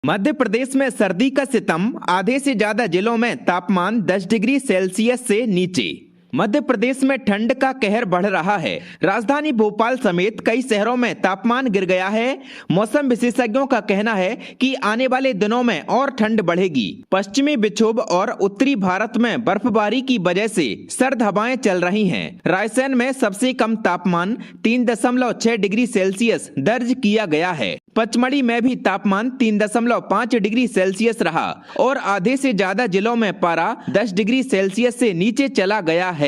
मध्य प्रदेश में सर्दी का सितम, आधे से ज्यादा जिलों में तापमान 10 डिग्री सेल्सियस से नीचे। मध्य प्रदेश में ठंड का कहर बढ़ रहा है। राजधानी भोपाल समेत कई शहरों में तापमान गिर गया है। मौसम विशेषज्ञों का कहना है कि आने वाले दिनों में और ठंड बढ़ेगी। पश्चिमी विक्षोभ और उत्तरी भारत में बर्फबारी की वजह से सर्द हवाएं चल रही हैं। रायसेन में सबसे कम तापमान 3.6 डिग्री सेल्सियस दर्ज किया गया है। पचमढ़ी में भी तापमान 3.5 डिग्री सेल्सियस रहा और आधे से ज्यादा जिलों में पारा 10 डिग्री सेल्सियस से नीचे चला गया है।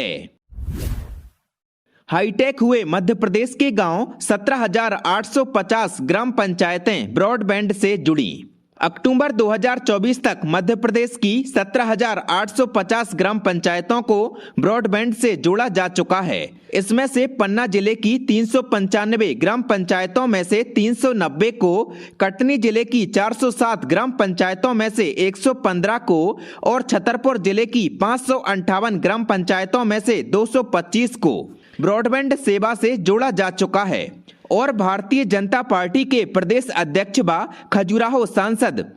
हाईटेक हुए मध्य प्रदेश के गांव 17,850 ग्राम पंचायतें ब्रॉडबैंड से जुड़ी। अक्टूबर 2024 तक मध्य प्रदेश की 17,850 ग्राम पंचायतों को ब्रॉडबैंड से जोड़ा जा चुका है। इसमें से पन्ना जिले की 395 ग्राम पंचायतों में से 390 को, कटनी जिले की 407 ग्राम पंचायतों में से 115 को और छतरपुर जिले की 558 ग्राम पंचायतों में से 225 को ब्रॉडबैंड सेवा से जोड़ा जा चुका है। और भारतीय जनता पार्टी के प्रदेश अध्यक्ष व खजुराहो सांसद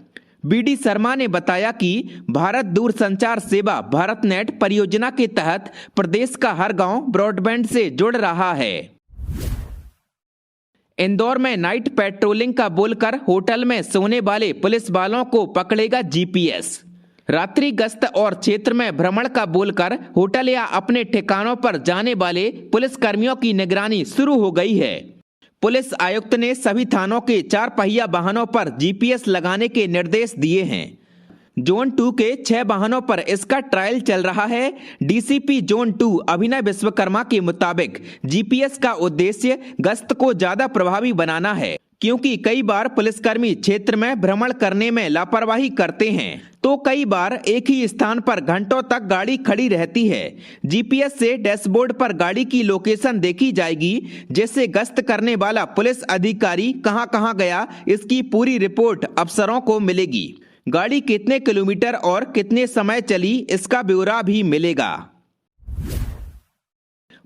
बीडी शर्मा ने बताया कि भारत दूरसंचार सेवा भारतनेट परियोजना के तहत प्रदेश का हर गांव ब्रॉडबैंड से जुड़ रहा है। इंदौर में नाइट पेट्रोलिंग का बोलकर होटल में सोने वाले पुलिस वालों को पकड़ेगा जीपीएस। रात्रि गश्त और क्षेत्र में भ्रमण का बोलकर होटल या अपने ठिकानों पर जाने वाले पुलिस कर्मियों की निगरानी शुरू हो गई है। पुलिस आयुक्त ने सभी थानों के 4 पहिया वाहनों पर जीपीएस लगाने के निर्देश दिए हैं। जोन 2 के 6 वाहनों पर इसका ट्रायल चल रहा है। डीसीपी जोन 2 अभिनय विश्वकर्मा के मुताबिक जीपीएस का उद्देश्य गश्त को ज्यादा प्रभावी बनाना है, क्योंकि कई बार पुलिसकर्मी क्षेत्र में भ्रमण करने में लापरवाही करते हैं तो कई बार एक ही स्थान पर घंटों तक गाड़ी खड़ी रहती है। जीपीएस से डैशबोर्ड पर गाड़ी की लोकेशन देखी जाएगी, जिससे गश्त करने वाला पुलिस अधिकारी कहां गया इसकी पूरी रिपोर्ट अफसरों को मिलेगी। गाड़ी कितने किलोमीटर और कितने समय चली इसका ब्यौरा भी मिलेगा।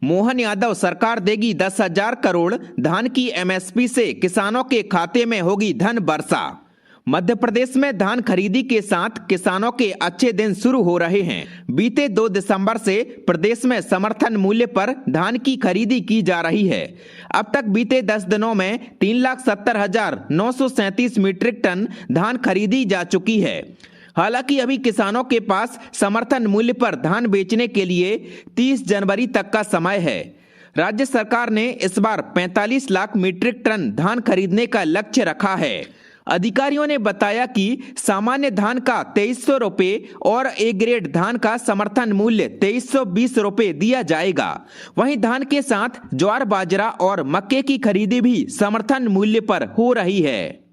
मोहन यादव सरकार देगी 10,000 करोड़, धान की एमएसपी से किसानों के खाते में होगी धन वर्षा। मध्य प्रदेश में धान खरीदी के साथ किसानों के अच्छे दिन शुरू हो रहे हैं। बीते 2 दिसंबर से प्रदेश में समर्थन मूल्य पर धान की खरीदी की जा रही है। अब तक बीते 10 दिनों में 3,70,937 मीट्रिक टन धान खरीदी जा चुकी है। हालांकि अभी किसानों के पास समर्थन मूल्य पर धान बेचने के लिए 30 जनवरी तक का समय है। राज्य सरकार ने इस बार 45 लाख मीट्रिक टन धान खरीदने का लक्ष्य रखा है। अधिकारियों ने बताया कि सामान्य धान का 2300 रुपये और ए ग्रेड धान का समर्थन मूल्य 2320 रुपये दिया जाएगा। वहीं धान के साथ ज्वार, बाजरा और मक्के की खरीदी भी समर्थन मूल्य पर हो रही है।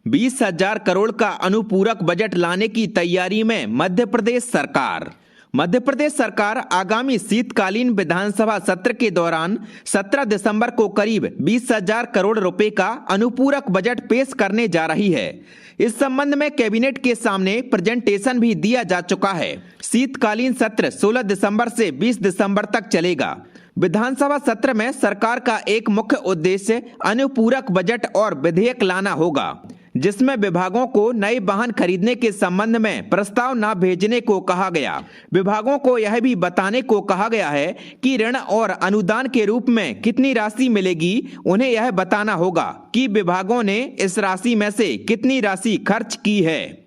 20,000 करोड़ का अनुपूरक बजट लाने की तैयारी में मध्य प्रदेश सरकार। मध्य प्रदेश सरकार आगामी शीतकालीन विधानसभा सत्र के दौरान 17 दिसंबर को करीब 20,000 करोड़ रुपए का अनुपूरक बजट पेश करने जा रही है। इस संबंध में कैबिनेट के सामने प्रेजेंटेशन भी दिया जा चुका है। शीतकालीन सत्र 16 दिसंबर से 20 दिसंबर तक चलेगा। विधानसभा सत्र में सरकार का एक मुख्य उद्देश्य अनुपूरक बजट और विधेयक लाना होगा, जिसमें विभागों को नए वाहन खरीदने के संबंध में प्रस्ताव न भेजने को कहा गया। विभागों को यह भी बताने को कहा गया है कि ऋण और अनुदान के रूप में कितनी राशि मिलेगी। उन्हें यह बताना होगा कि विभागों ने इस राशि में से कितनी राशि खर्च की है।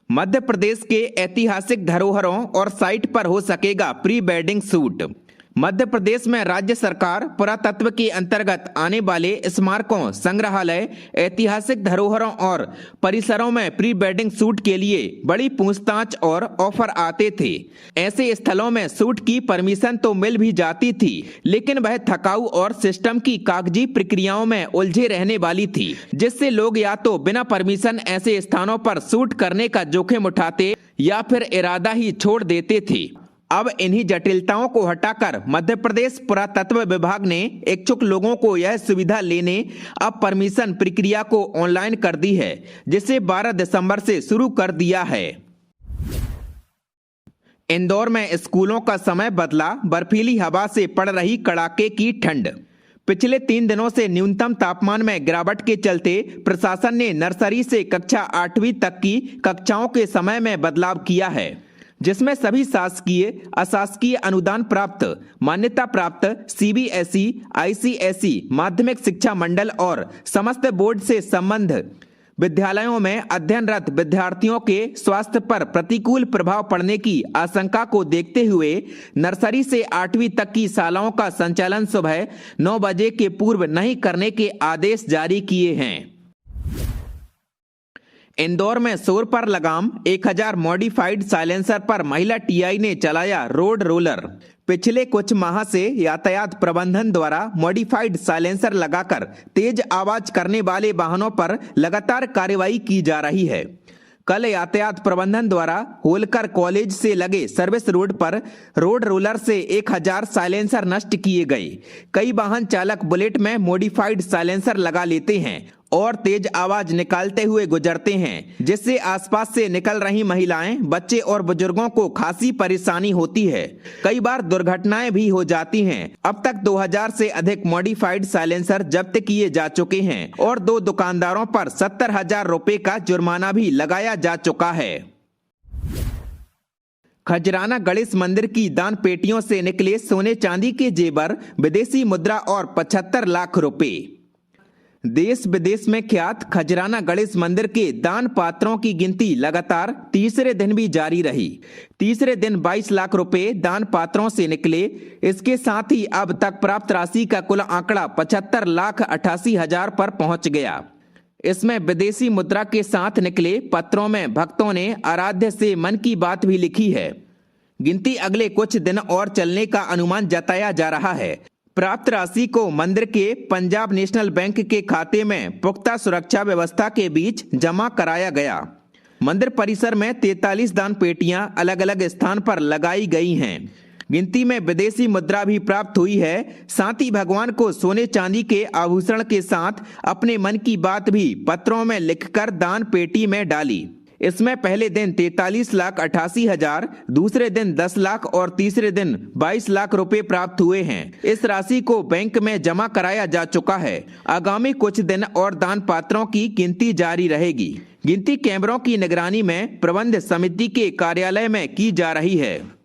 मध्य प्रदेश के ऐतिहासिक धरोहरों और साइट पर हो सकेगा pre wedding shoot. Madhya Pradesh में राज्य सरकार पुरातत्व के अंतर्गत आने वाले स्मारकों, संग्रहालय, ऐतिहासिक धरोहरों और परिसरों में प्री वेडिंग शूट के लिए बड़ी पूछताछ और ऑफर आते थे। ऐसे स्थलों में शूट की परमिशन तो मिल भी जाती थी, लेकिन वह थकाऊ और सिस्टम की कागजी प्रक्रियाओं में उलझे रहने वाली थी, जिससे लोग या तो बिना परमिशन ऐसे स्थानों पर शूट करने का जोखिम उठाते या फिर इरादा ही छोड़ देते थे। अब इन्हीं जटिलताओं को हटाकर मध्य प्रदेश पुरातत्व विभाग ने इच्छुक लोगों को यह सुविधा लेने अब परमिशन प्रक्रिया को ऑनलाइन कर दी है, जिसे 12 दिसंबर से शुरू कर दिया है। इंदौर में स्कूलों का समय बदला, बर्फीली हवा से पड़ रही कड़ाके की ठंड। पिछले 3 दिनों से न्यूनतम तापमान में गिरावट के चलते प्रशासन ने नर्सरी से कक्षा 8वीं तक की कक्षाओं के समय में बदलाव किया है, जिसमें सभी शासकीय, अशासकीय अनुदान प्राप्त, मान्यता प्राप्त सीबीएसई, आईसीएसई माध्यमिक शिक्षा मंडल और समस्त बोर्ड से संबद्ध विद्यालयों में अध्ययनरत विद्यार्थियों के स्वास्थ्य पर प्रतिकूल प्रभाव पड़ने की आशंका को देखते हुए नर्सरी से 8वीं तक की शालाओं का संचालन सुबह 9 बजे के पूर्व नहीं करने के आदेश जारी किए हैं। इंदौर में शोर पर लगाम, 1000 मॉडिफाइड साइलेंसर पर महिला टीआई ने चलाया रोड रोलर। पिछले कुछ माह से यातायात प्रबंधन द्वारा मॉडिफाइड साइलेंसर लगाकर तेज आवाज करने वाले वाहनों पर लगातार कार्रवाई की जा रही है। कल यातायात प्रबंधन द्वारा होलकर कॉलेज से लगे सर्विस रोड पर रोड रोलर से 1000 साइलेंसर नष्ट किए गए। कई वाहन चालक बुलेट में मॉडिफाइड साइलेंसर लगा लेते हैं और तेज आवाज निकालते हुए गुजरते हैं, जिससे आसपास से निकल रही महिलाएं, बच्चे और बुजुर्गों को खासी परेशानी होती है। कई बार दुर्घटनाएं भी हो जाती हैं। अब तक 2000 से अधिक मॉडिफाइड साइलेंसर जब्त किए जा चुके हैं और 2 दुकानदारों पर 70,000 रुपए का जुर्माना भी लगाया जा चुका है। खजराना गणेश मंदिर की दान पेटियों से निकले सोने चांदी के जेवर, विदेशी मुद्रा और 75 लाख रुपए। देश विदेश में ख्यात खजराना गणेश मंदिर के दान पात्रों की गिनती लगातार तीसरे दिन भी जारी रही। तीसरे दिन 22 लाख रुपए दान पात्रों से निकले। इसके साथ ही अब तक प्राप्त राशि का कुल आंकड़ा 75,88,000 पर पहुंच गया। इसमें विदेशी मुद्रा के साथ निकले पत्रों में भक्तों ने आराध्य से मन की बात भी लिखी है। गिनती अगले कुछ दिन और चलने का अनुमान जताया जा रहा है। प्राप्त राशि को मंदिर के पंजाब नेशनल बैंक के खाते में पुख्ता सुरक्षा व्यवस्था के बीच जमा कराया गया। मंदिर परिसर में 43 दान पेटियां अलग अलग स्थान पर लगाई गई हैं। गिनती में विदेशी मुद्रा भी प्राप्त हुई है। साथ ही भगवान को सोने चांदी के आभूषण के साथ अपने मन की बात भी पत्रों में लिखकर दान पेटी में डाली। इसमें पहले दिन 43,88,000, दूसरे दिन 10 लाख और तीसरे दिन 22 लाख रुपए प्राप्त हुए हैं। इस राशि को बैंक में जमा कराया जा चुका है। आगामी कुछ दिन और दान पात्रों की गिनती जारी रहेगी। गिनती कैमरों की निगरानी में प्रबंध समिति के कार्यालय में की जा रही है।